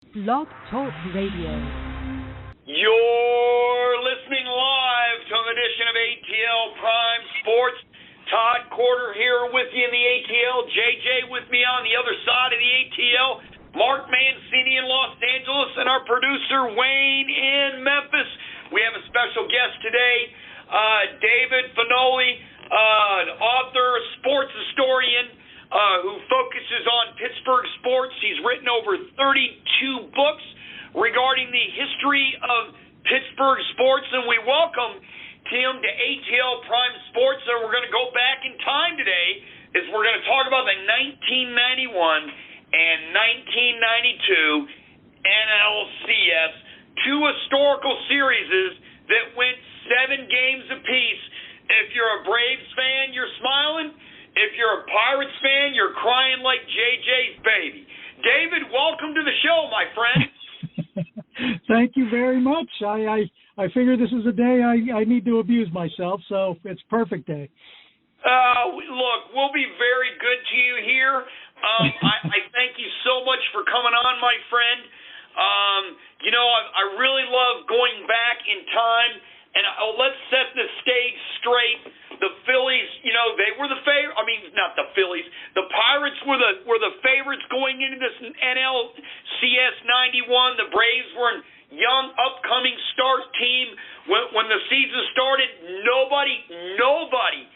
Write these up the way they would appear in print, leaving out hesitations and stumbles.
Blog Talk Radio. You're listening live to an edition of ATL Prime Sports. Todd Corder here with you in the ATL. JJ with me on the other side of the ATL. Mark Mancini in Los Angeles, and our producer Wayne in Memphis. We have a special guest today, David Finoli, an author, sports historian, who focuses on Pittsburgh sports. He's written over 32 books regarding the history of Pittsburgh sports, and we welcome him to ATL Prime Sports. And we're going to go back in time today, as we're going to talk about the 1991 and 1992 NLCS, two historical series that went 7 games apiece. If you're a Braves fan, you're smiling. If you're a Pirates fan, you're crying like JJ's baby. David, welcome to the show, my friend. Thank you very much. I figure this is a day I need to abuse myself, so it's a perfect day. Look, we'll be very good to you here. I thank you so much for coming on, my friend. I really love going back in time, and let's set the stage straight. The Phillies, they were the favorite. I mean, not the Phillies. The Pirates were the favorites going into this NLCS 91. The Braves were a young, upcoming start team. When the season started, nobody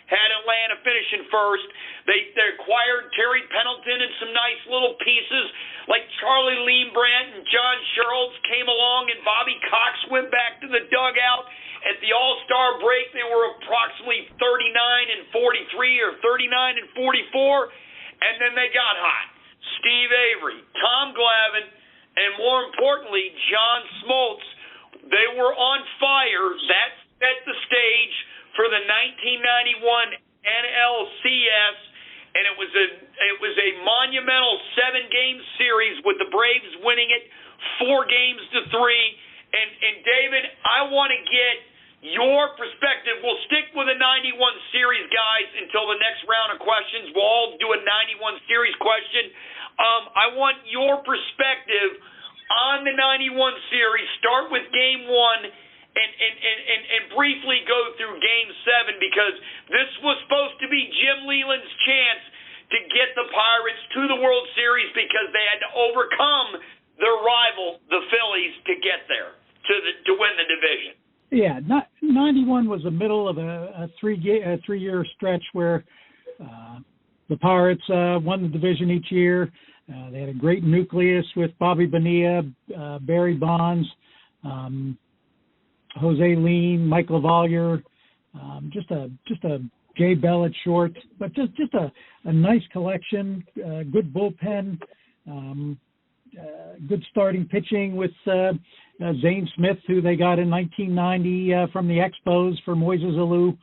had Atlanta finishing first. They acquired Terry Pendleton and some nice little pieces like Charlie Leembrandt and John Sherrills came along, and Bobby Cox went back to the dugout. At the All-Star break, they were approximately 39-43 or 39-44, and then they got hot. Steve Avery, Tom Glavine, and more importantly, John Smoltz, they were on fire. That set the stage for the 1991 NLCS, and it was a monumental 7-game series with the Braves winning it 4-3. And David, I want to get your perspective. We'll stick with the 91 series, guys, until the next round of questions. We'll all do a 91 series question. I want your perspective on the 91 series. Start with Game 1 and briefly go through Game 7, because this was supposed to be Jim Leyland's chance to get the Pirates to the World Series, because they had to overcome their rival, the Phillies, to get there, to win the division. Yeah, 91 was the middle of a three-year stretch where the Pirates won the division each year. They had a great nucleus with Bobby Bonilla, Barry Bonds, Jose Lean, Mike LaValliere, just a Jay Bell at short, but just a nice collection, good bullpen, good starting pitching with Zane Smith, who they got in 1990 from the Expos for Moises Alou.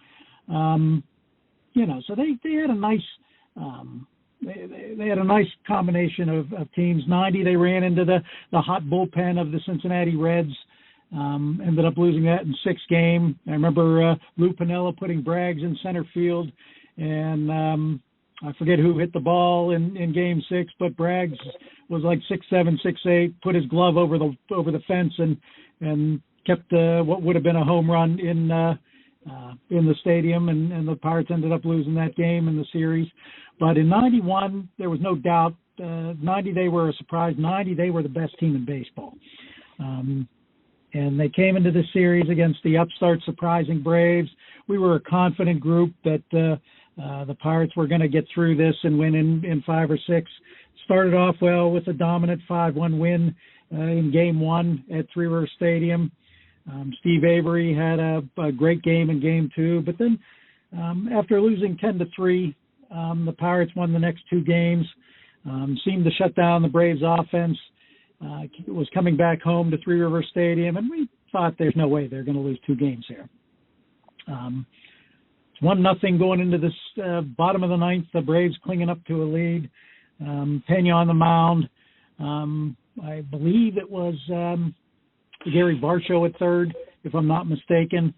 So they had a nice they had a nice combination of teams. 90, they ran into the hot bullpen of the Cincinnati Reds. Ended up losing that in 6 games. I remember Lou Piniella putting Braggs in center field, and I forget who hit the ball in Game 6, but Braggs was like 6'7", 6'8", put his glove over the fence and kept what would have been a home run in the stadium, and the Pirates ended up losing that game in the series. But in 91, there was no doubt. 90, they were a surprise. 90, they were the best team in baseball. And they came into the series against the upstart, surprising Braves. We were a confident group that the Pirates were going to get through this and win in 5 or 6. Started off well with a dominant 5-1 win in Game 1 at Three River Stadium. Steve Avery had a great game in Game 2, but then after losing 10-3, the Pirates won the next 2 games, seemed to shut down the Braves offense. Was coming back home to Three River Stadium, and we thought there's no way they're going to lose 2 games here. It's 1-0 going into this bottom of the 9th. The Braves clinging up to a lead. Pena on the mound. I believe it was Gary Varsho at third, if I'm not mistaken,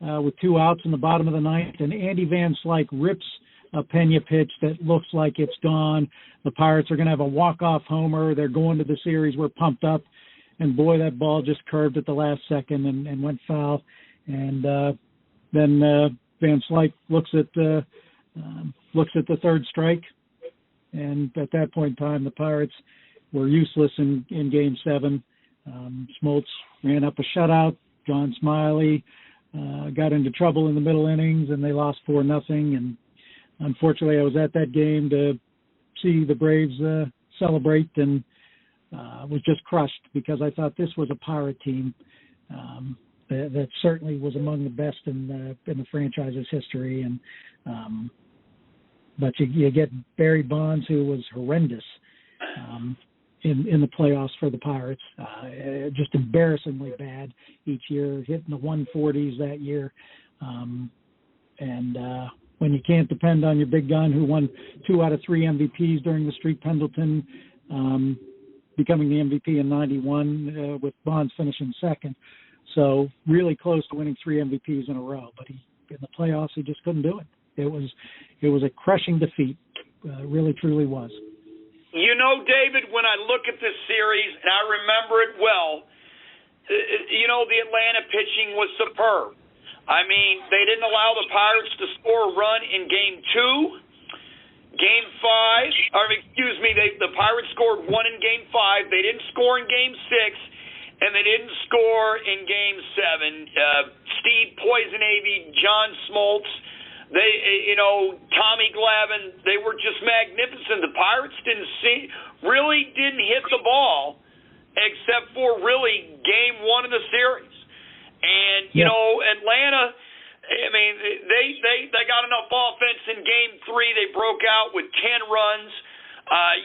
with 2 outs in the bottom of the 9th. And Andy Van Slyke rips a Pena pitch that looks like it's gone. The Pirates are going to have a walk-off homer. They're going to the series. We're pumped up. And, boy, that ball just curved at the last second and went foul. And then Van Slyke looks at the third strike. And at that point in time, the Pirates were useless in Game 7. Smoltz ran up a shutout. John Smiley got into trouble in the middle innings, and they lost 4-0. And unfortunately, I was at that game to see the Braves celebrate, and was just crushed because I thought this was a Pirate team that certainly was among the best in the franchise's history. And but you get Barry Bonds, who was horrendous in the playoffs for the Pirates, just embarrassingly bad each year, hitting the 140s that year. When you can't depend on your big gun, who won 2 out of 3 MVPs during the streak, Pendleton becoming the MVP in 91 with Bonds finishing second. So really close to winning 3 MVPs in a row. But in the playoffs, he just couldn't do it. It was a crushing defeat. Really, truly was. You know, David, when I look at this series, and I remember it well, the Atlanta pitching was superb. I mean, they didn't allow the Pirates to score a run in Game 2. Game 5, the Pirates scored 1 in Game 5. They didn't score in Game 6, and they didn't score in Game 7. Steve Poisonavy, John Smoltz, Tommy Glavine, they were just magnificent. The Pirates really didn't hit the ball except for really Game 1 of the series. And, Atlanta, I mean, they got enough offense in Game 3. They broke out with 10 runs.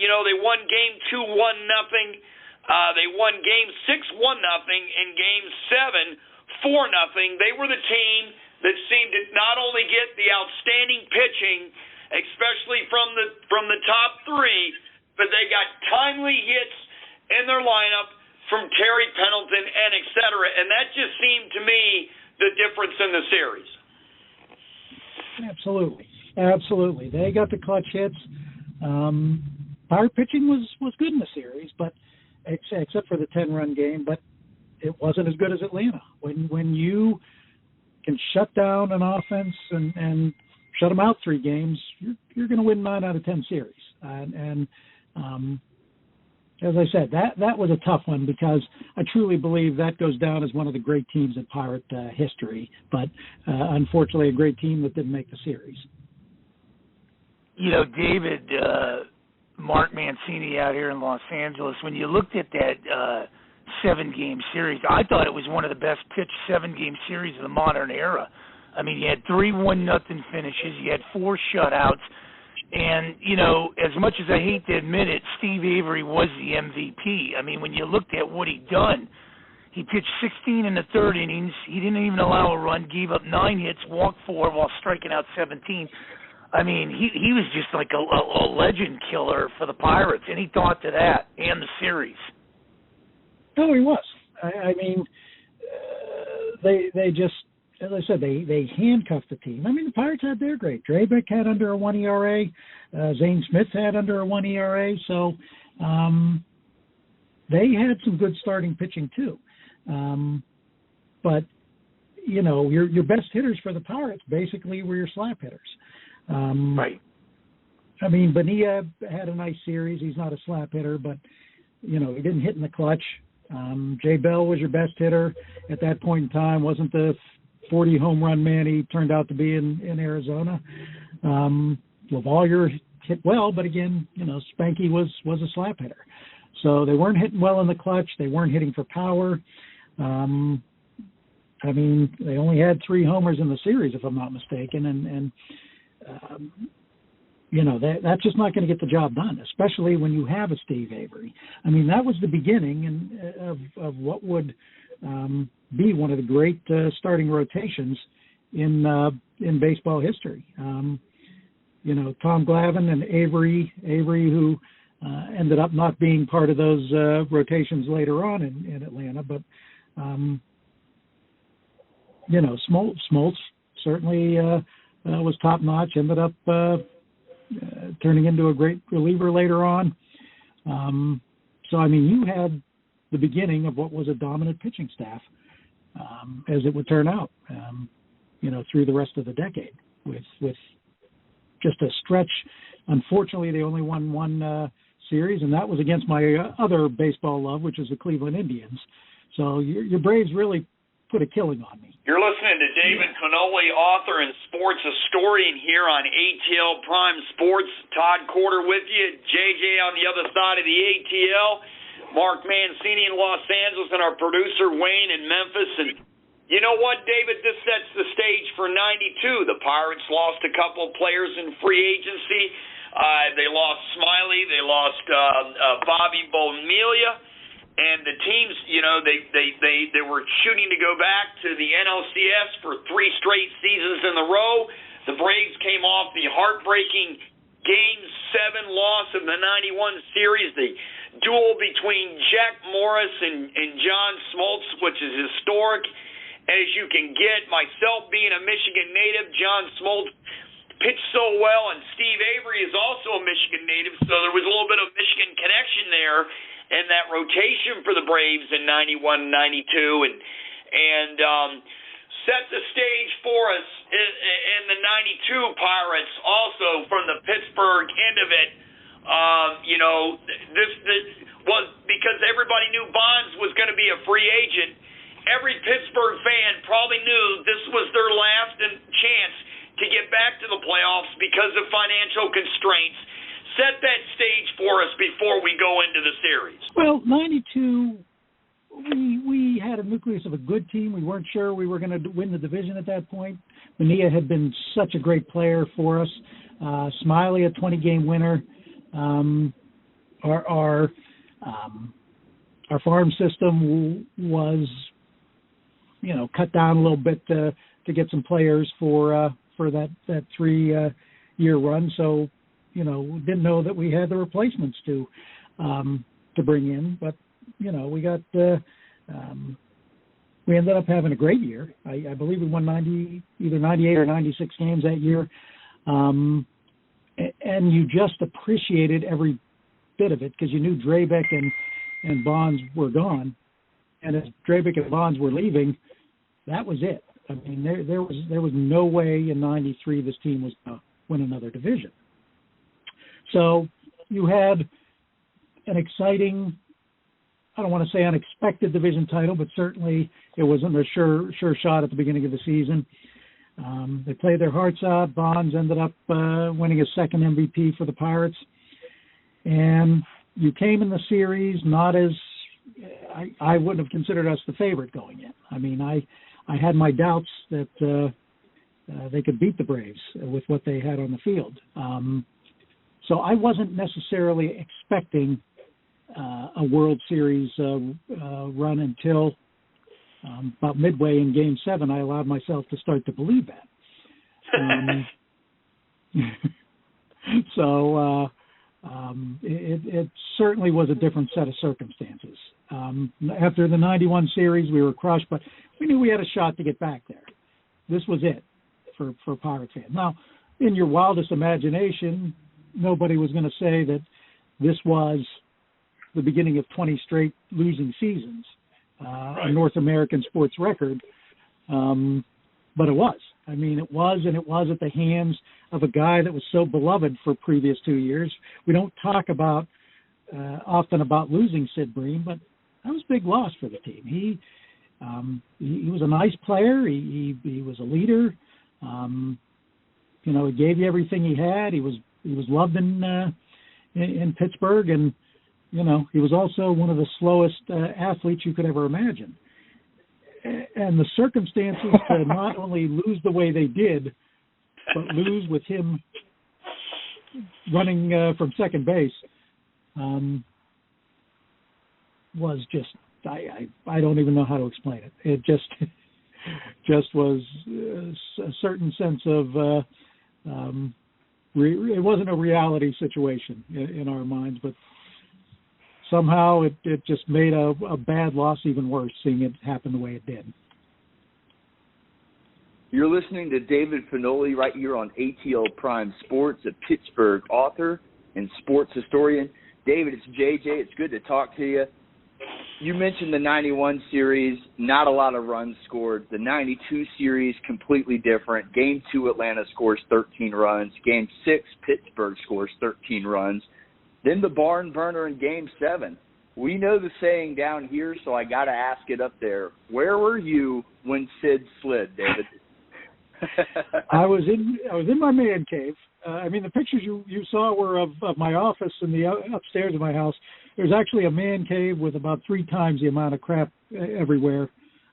They won Game 2 1-0. They won Game 6 1-0. And Game 7 4-0. They were the team that seemed to not only get the outstanding pitching, especially from the top 3, but they got timely hits in their lineup from Terry Pendleton and et cetera. And that just seemed to me the difference in the series. Absolutely. They got the clutch hits. Pirate pitching was good in the series, but except for the 10-run game, but it wasn't as good as Atlanta. When you can shut down an offense and shut them out 3 games, you're going to win 9 out of 10 series. And as I said, that was a tough one because I truly believe that goes down as one of the great teams in Pirate history. But unfortunately, a great team that didn't make the series. David, Mark Mancini out here in Los Angeles, when you looked at that 7-game series, I thought it was one of the best pitched 7-game series of the modern era. I mean, you had 3 1-0 finishes, you had 4 shutouts, and, as much as I hate to admit it, Steve Avery was the MVP. I mean, when you looked at what he'd done, he pitched 16 in the 3rd innings, he didn't even allow a run, gave up 9 hits, walked 4 while striking out 17. I mean, he was just like a legend killer for the Pirates, and he thought to that and the series. No, he was. I mean, they just, as I said, they handcuffed the team. I mean, the Pirates had their great. Jurjevich had under a 1 ERA. Zane Smith had under a 1 ERA. So they had some good starting pitching too. But your best hitters for the Pirates basically were your slap hitters. Right. I mean, Bonilla had a nice series. He's not a slap hitter, but he didn't hit in the clutch. Jay Bell was your best hitter at that point in time. Wasn't the 40 home run man he turned out to be in Arizona. LaValliere hit well, but again, Spanky was a slap hitter. So they weren't hitting well in the clutch. They weren't hitting for power. I mean, they only had 3 homers in the series, if I'm not mistaken, and that's just not going to get the job done, especially when you have a Steve Avery. I mean, that was the beginning of what would be one of the great starting rotations in baseball history. Tom Glavine and Avery, who ended up not being part of those rotations later on in Atlanta, but Smoltz certainly was top notch. Ended up turning into a great reliever later on. So, I mean, you had the beginning of what was a dominant pitching staff, as it would turn out, through the rest of the decade with just a stretch. Unfortunately, they only won one series, and that was against my other baseball love, which is the Cleveland Indians. So your Braves really put a killing on me. You're listening to David Finoli, author and sports historian here on ATL Prime Sports. Todd Corder with you, JJ on the other side of the ATL, Mark Mancini in Los Angeles, and our producer Wayne in Memphis. And you know what, David? This sets the stage for '92. The Pirates lost a couple of players in free agency. They lost Smiley. They lost Bobby Bonilla. And the teams, they were shooting to go back to the NLCS for 3 straight seasons in a row. The Braves came off the heartbreaking Game 7 loss of the '91 series, the duel between Jack Morris and John Smoltz, which is historic as you can get. Myself being a Michigan native, John Smoltz pitched so well, and Steve Avery is also a Michigan native, so there was a little bit of Michigan connection there. And that rotation for the Braves in '91, '92, and set the stage for us in the '92 Pirates. Also from the Pittsburgh end of it, this was because everybody knew Bonds was going to be a free agent. Every Pittsburgh fan probably knew this was their last chance to get back to the playoffs because of financial constraints. Set that stage for us before we go into the series. Well, '92, we had a nucleus of a good team. We weren't sure we were going to win the division at that point. Bonilla had been such a great player for us. Smiley, a 20-game winner. Our farm system was, cut down a little bit to get some players for that 3-year run. So, didn't know that we had the replacements to bring in, but we got we ended up having a great year. I believe we won either 98 or 96 games that year, and you just appreciated every bit of it because you knew Jurjevich and Bonds were gone, and as Jurjevich and Bonds were leaving, that was it. I mean, there was no way in '93 this team was going to win another division. So you had an exciting, I don't want to say unexpected division title, but certainly it wasn't a sure shot at the beginning of the season. They played their hearts out. Bonds ended up winning his second MVP for the Pirates. And you came in the series not as, I wouldn't have considered us the favorite going in. I mean, I had my doubts that they could beat the Braves with what they had on the field. So I wasn't necessarily expecting a World Series run until about midway in Game 7. I allowed myself to start to believe that. So it certainly was a different set of circumstances. After the '91 series, we were crushed, but we knew we had a shot to get back there. This was it for Pirates fans. Now, in your wildest imagination, nobody was going to say that this was the beginning of 20 straight losing seasons, a North American sports record. But it was. I mean, it was, and it was at the hands of a guy that was so beloved for previous 2 years. We don't talk about often about losing Sid Bream, but that was a big loss for the team. He was a nice player. He was a leader. He gave you everything he had. He was loved in Pittsburgh, and he was also one of the slowest athletes you could ever imagine. And the circumstances to not only lose the way they did, but lose with him running from second base was just I don't even know how to explain it. It just was a certain sense of it wasn't a reality situation in our minds, but somehow it just made a bad loss even worse, seeing it happen the way it did. You're listening to David Finoli right here on ATL Prime Sports, a Pittsburgh author and sports historian. David, it's JJ. It's good to talk to you. You mentioned the 91 series, not a lot of runs scored. The 92 series, completely different. Game 2, Atlanta scores 13 runs. Game 6, Pittsburgh scores 13 runs. Then the barn burner in Game 7. We know the saying down here, so I got to ask it up there. Where were you when Sid slid, David? I was in my man cave. The pictures you saw were of my office and the upstairs of my house. There's actually a man cave with about 3 times the amount of crap everywhere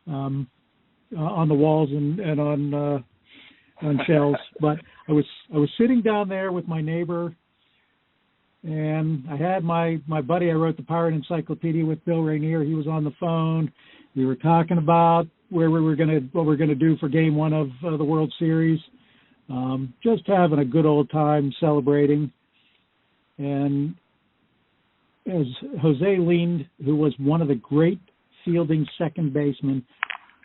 on the walls and on shelves. But I was sitting down there with my neighbor, and I had my buddy I wrote the Pirate Encyclopedia with, Bill Rainier. He was on the phone. We were talking about what we're gonna do for Game 1 of the World Series. Just having a good old time celebrating. And as Jose Lind, who was one of the great fielding second basemen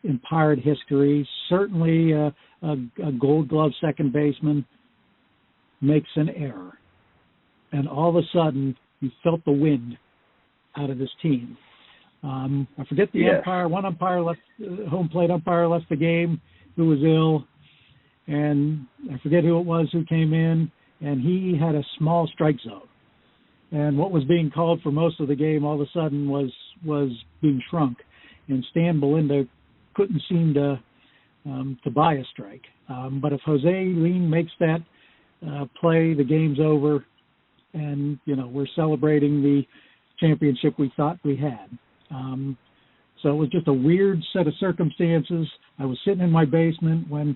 in Pirate history, certainly a Gold Glove second baseman, makes an error. And all of a sudden, you felt the wind out of this team. I forget the umpire. One umpire left, home plate umpire left the game, who was ill. And I forget who it was who came in, and he had a small strike zone. And what was being called for most of the game all of a sudden was being shrunk. And Stan Belinda couldn't seem to buy a strike. But if Jose Lind makes that play, the game's over, and, we're celebrating the championship we thought we had. So it was just a weird set of circumstances. I was sitting in my basement when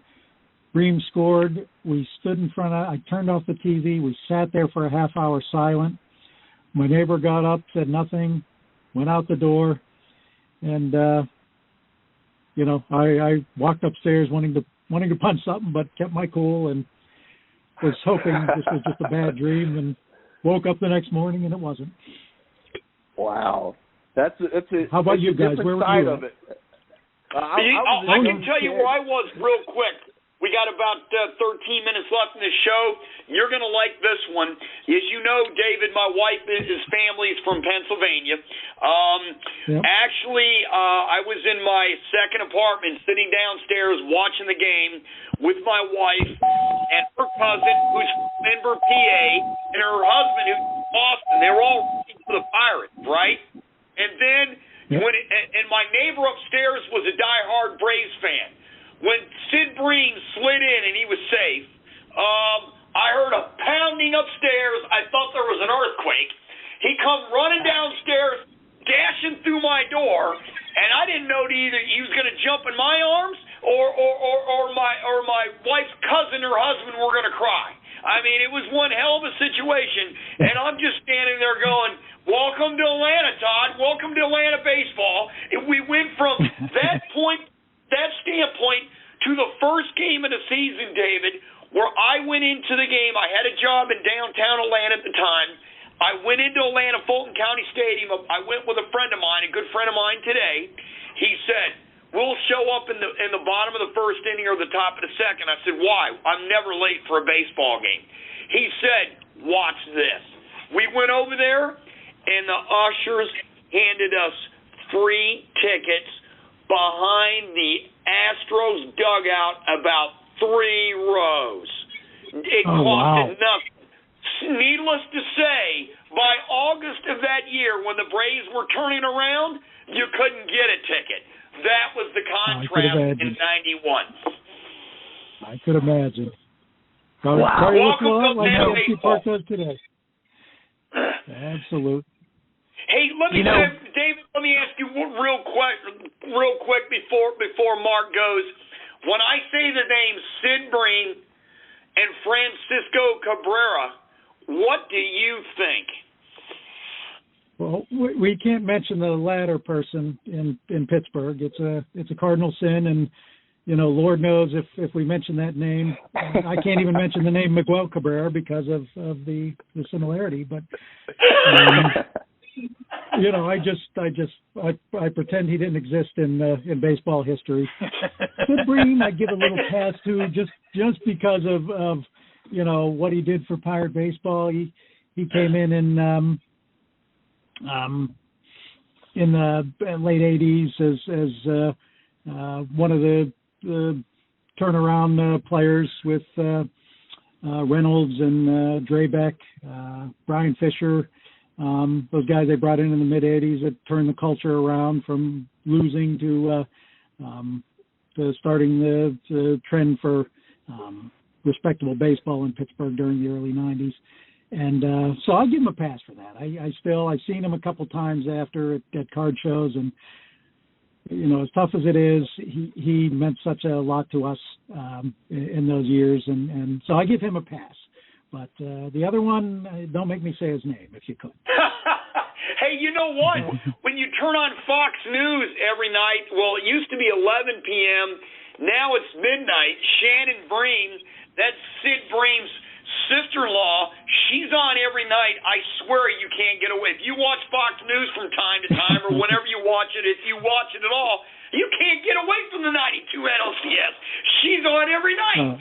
Bream scored. We stood in front of, I turned off the TV. We sat there for a half hour silent. My neighbor got up, said nothing, went out the door, and, I walked upstairs wanting to punch something, but kept my cool and was hoping this was just a bad dream, and woke up the next morning and it wasn't. Wow. That's a How about you guys? Where were you? Of it. I can tell you where I was real quick. We got about 13 minutes left in the show. You're going to like this one. As you know, David, my wife, his family is from Pennsylvania. Yep. Actually, I was in my second apartment sitting downstairs watching the game with my wife and her cousin, who's from Denver, PA, and her husband, who's from Boston. They were all rooting for the Pirates, right? And then and my neighbor upstairs was a diehard Braves fan. When Sid Bream slid in and he was safe, I heard a pounding upstairs. I thought there was an earthquake. He come running downstairs, dashing through my door, and I didn't know either he was going to jump in my arms or my wife's cousin or husband were going to cry. I mean, it was one hell of a situation, and I'm just standing there going, "Welcome to Atlanta, Todd. Welcome to Atlanta baseball." And we went from that standpoint to the first game of the season, David, where I went into the game. I had a job in downtown Atlanta at the time. I went into Atlanta, Fulton County Stadium. I went with a friend of mine, a good friend of mine today. He said, "We'll show up in the bottom of the first inning or the top of the second." I said, "Why? I'm never late for a baseball game." He said, "Watch this." We went over there, and the ushers handed us free tickets behind the Astros dugout, about 3 rows. It costed nothing. Needless to say, by August of that year, when the Braves were turning around, you couldn't get a ticket. That was the contrast in 91. I could imagine. Wow. Welcome to Atlanta baseball. Today. Absolutely. Hey, David, let me ask you real quick before Mark goes. When I say the names Sid Bream and Francisco Cabrera, what do you think? Well, we can't mention the latter person in Pittsburgh. It's a cardinal sin, and Lord knows if we mention that name, I can't even mention the name Miguel Cabrera because of the similarity. But I pretend he didn't exist in baseball history. Sid Bream, I give a little pass to just because of what he did for Pirate baseball. He came in the late '80s as one of the turnaround players with Reynolds and Drabek, Brian Fisher. Those guys they brought in the mid '80s that turned the culture around from losing to starting the trend for respectable baseball in Pittsburgh during the early '90s. And so I'll give him a pass for that. I've seen him a couple times after at card shows, and as tough as it is, he meant such a lot to us in those years, and so I give him a pass. But the other one, don't make me say his name if you could. Hey, you know what? When you turn on Fox News every night, well, it used to be 11 p.m., now it's midnight. Shannon Bream, that's Sid Bream's sister-in-law, she's on every night. I swear you can't get away. If you watch Fox News from time to time or whenever you watch it, if you watch it at all, you can't get away from the 92 NLCS. She's on every night.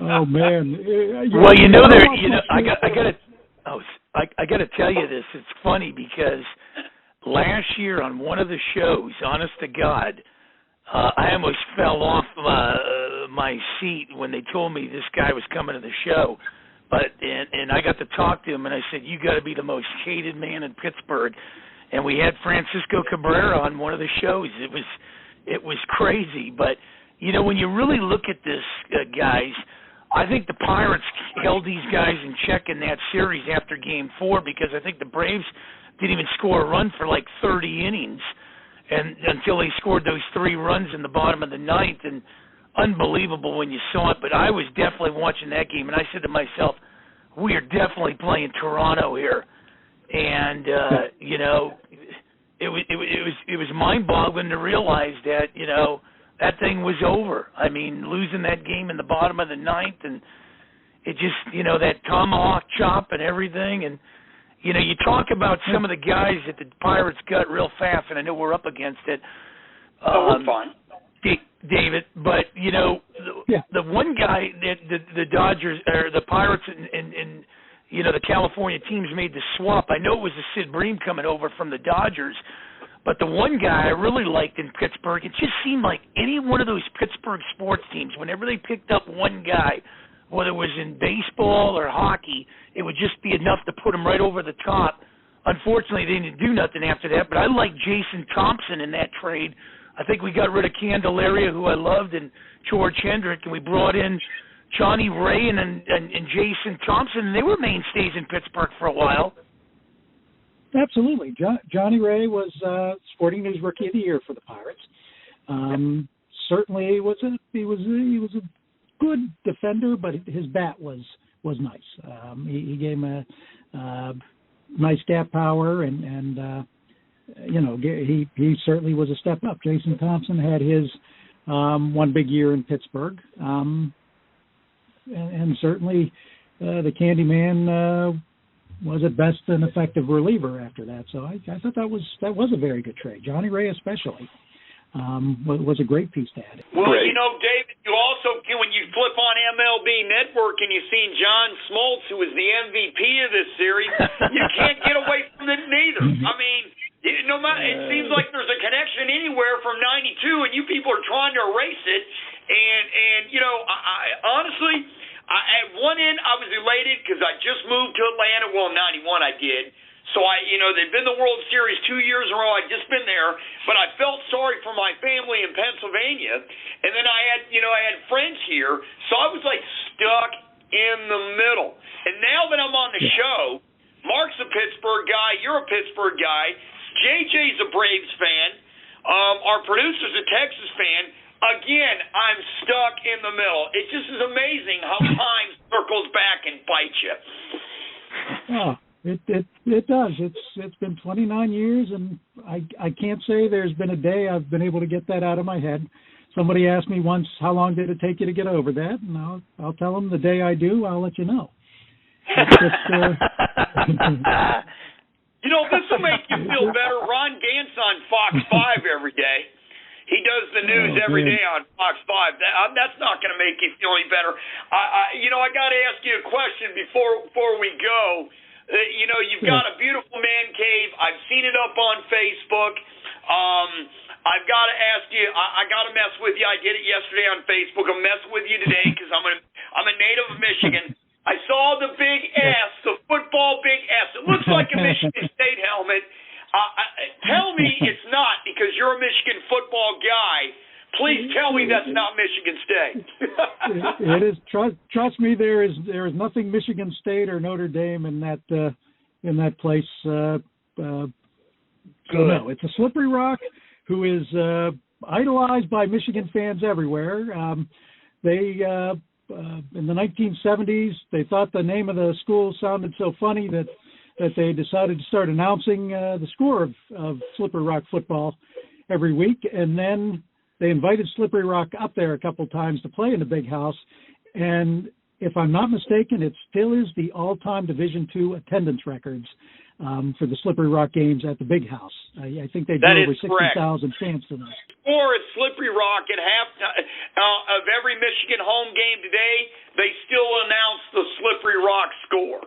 Oh man! Well, I gotta tell you this. It's funny because last year on one of the shows, honest to God, I almost fell off my seat when they told me this guy was coming to the show. And I got to talk to him, and I said, "You got to be the most hated man in Pittsburgh." And we had Francisco Cabrera on one of the shows. It was crazy, but. When you really look at this, guys, I think the Pirates held these guys in check in that series after Game 4 because I think the Braves didn't even score a run for like 30 innings and until they scored those 3 runs in the bottom of the ninth, and unbelievable when you saw it. But I was definitely watching that game, and I said to myself, we are definitely playing Toronto here. And, it was mind-boggling to realize that, that thing was over. I mean, losing that game in the bottom of the ninth, and it just, that tomahawk chop and everything. And, you talk about some of the guys that the Pirates got real fast, and I know we're up against it. We're fine. David, but, the one guy that the Dodgers, or the Pirates and the California teams made the swap. I know it was the Sid Bream coming over from the Dodgers, but the one guy I really liked in Pittsburgh, it just seemed like any one of those Pittsburgh sports teams, whenever they picked up one guy, whether it was in baseball or hockey, it would just be enough to put him right over the top. Unfortunately, they didn't do nothing after that, but I liked Jason Thompson in that trade. I think we got rid of Candelaria, who I loved, and George Hendrick, and we brought in Johnny Ray and Jason Thompson, and they were mainstays in Pittsburgh for a while. Absolutely. Johnny Ray was Sporting News Rookie of the Year for the Pirates. Certainly he was a good defender, but his bat was nice. He gave him a nice gap power, and he certainly was a step up. Jason Thompson had his one big year in Pittsburgh, and certainly the Candyman was at best an effective reliever after that. So I thought that was a very good trade. Johnny Ray especially was a great piece to add. Well, David, you also, when you flip on MLB Network and you've seen John Smoltz, who was the MVP of this series, you can't get away from it neither. I mean, no matter, it seems like there's a connection anywhere from 92, and you people are trying to erase it. And I honestly, at one end, I was elated because I just moved to Atlanta. Well, in 91 I did. So they'd been the World Series 2 years in a row. I'd just been there, but I felt sorry for my family in Pennsylvania. And then I had friends here, so I was like stuck in the middle. And now that I'm on the show, Mark's a Pittsburgh guy, you're a Pittsburgh guy, JJ's a Braves fan, our producer's a Texas fan. Again, I'm stuck in the middle. It just is amazing how time circles back and bites you. Oh, it does. It's been 29 years, and I can't say there's been a day I've been able to get that out of my head. Somebody asked me once, how long did it take you to get over that? And I'll tell them the day I do, I'll let you know. It's just, You know, this will make you feel better. Ron Gant's on Fox 5 every day. He does the news every day on Fox 5. That's not going to make you feel any better. I got to ask you a question before we go. You've got a beautiful man cave. I've seen it up on Facebook. I've got to ask you. I got to mess with you. I did it yesterday on Facebook. I'm messing with you today because I'm a native of Michigan. I saw the big S, the football big S. It looks like a Michigan State helmet. Tell me it's not, because you're a Michigan football guy. Please tell me that's not Michigan State. It is. Trust me, there is nothing Michigan State or Notre Dame in that place. So no, it's a Slippery Rock, who is idolized by Michigan fans everywhere. They in the 1970s, they thought the name of the school sounded so funny that they decided to start announcing the score of Slippery Rock football every week, and then they invited Slippery Rock up there a couple times to play in the big house. And if I'm not mistaken, it still is the all-time Division II attendance records for the Slippery Rock games at the big house. I think they drew over 60,000 fans tonight. Or at Slippery Rock at halftime of every Michigan home game today, they still announce the Slippery Rock score.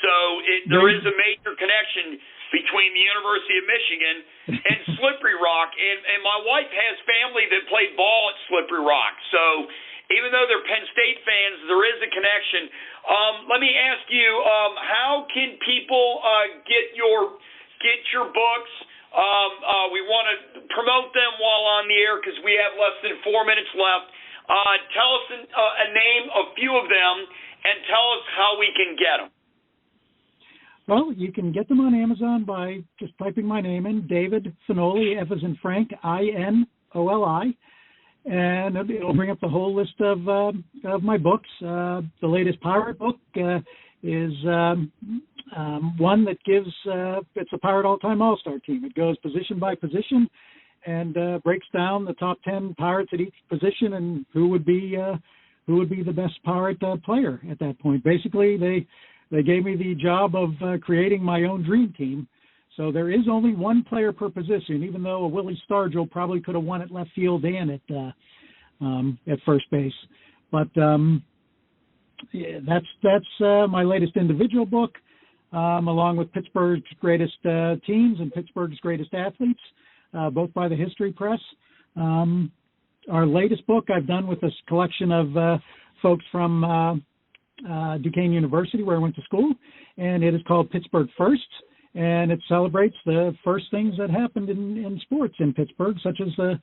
So there is a major connection between the University of Michigan and Slippery Rock. And my wife has family that played ball at Slippery Rock. So even though they're Penn State fans, there is a connection. Let me ask you, how can people get your books? We want to promote them while on the air because we have less than 4 minutes left. Tell us a few of them, and tell us how we can get them. Well, you can get them on Amazon by just typing my name in, David Finoli, F as in Frank, I-N-O-L-I, and it'll bring up the whole list of my books. The latest Pirate book is one that gives it's a Pirate all-time all-star team. It goes position by position and breaks down the top 10 Pirates at each position and who would be the best Pirate player at that point. Basically, They gave me the job of creating my own dream team. So there is only one player per position, even though a Willie Stargell probably could have won at left field and at first base. But that's my latest individual book, along with Pittsburgh's greatest teams and Pittsburgh's greatest athletes, both by the History Press. Our latest book I've done with this collection of folks from Duquesne University, where I went to school, and it is called Pittsburgh Firsts, and it celebrates the first things that happened in sports in Pittsburgh, such as the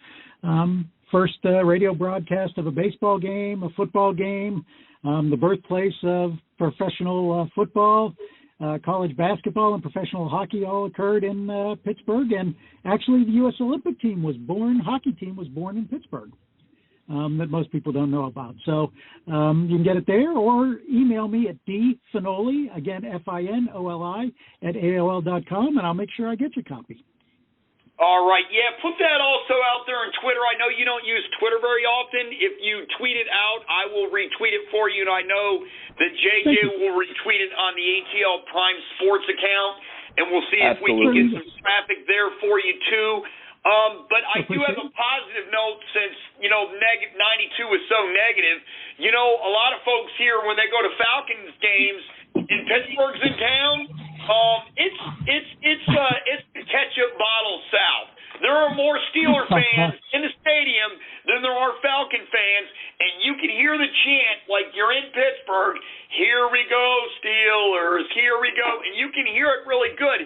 first radio broadcast of a baseball game, a football game, the birthplace of professional football, college basketball, and professional hockey all occurred in Pittsburgh, and actually the U.S. Olympic hockey team was born in Pittsburgh. That most people don't know about. So you can get it there or email me at dfinoli, again, Finoli, at AOL.com, and I'll make sure I get your copy. All right. Yeah, put that also out there on Twitter. I know you don't use Twitter very often. If you tweet it out, I will retweet it for you, and I know that JJ will retweet it on the ATL Prime Sports account, and we'll see if we can get some traffic there for you, too. But I do have a positive note since, 92 was so negative. A lot of folks here, when they go to Falcons games, and Pittsburgh's in town, it's the ketchup bottle South. There are more Steeler fans in the stadium than there are Falcon fans, and you can hear the chant like you're in Pittsburgh, here we go, Steelers, here we go, and you can hear it really good.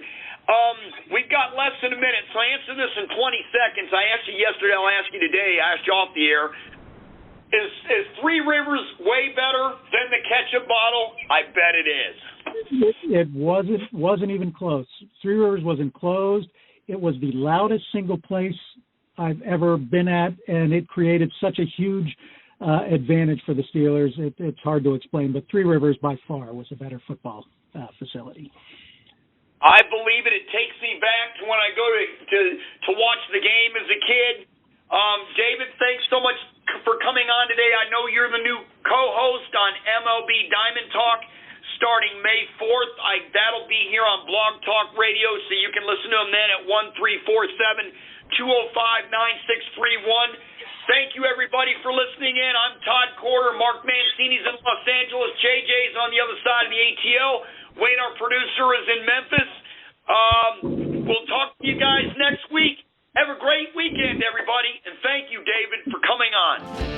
We've got less than a minute, so answer this in 20 seconds. I asked you yesterday, I'll ask you today, I asked you off the air. Is Three Rivers way better than the ketchup bottle? I bet it is. It wasn't even close. Three Rivers was enclosed. It was the loudest single place I've ever been at, and it created such a huge advantage for the Steelers. It's hard to explain, but Three Rivers by far was a better football facility. I believe it. It takes me back to when I go to watch the game as a kid. David, thanks so much for coming on today. I know you're the new co-host on MLB Diamond Talk. starting May 4th. That'll be here on Blog Talk Radio, so you can listen to them then at 1-347-205-9631. Thank you, everybody, for listening in. I'm Todd Corder. Mark Mancini's in Los Angeles. JJ's on the other side of the ATL. Wayne, our producer, is in Memphis. We'll talk to you guys next week. Have a great weekend, everybody, and thank you, David, for coming on.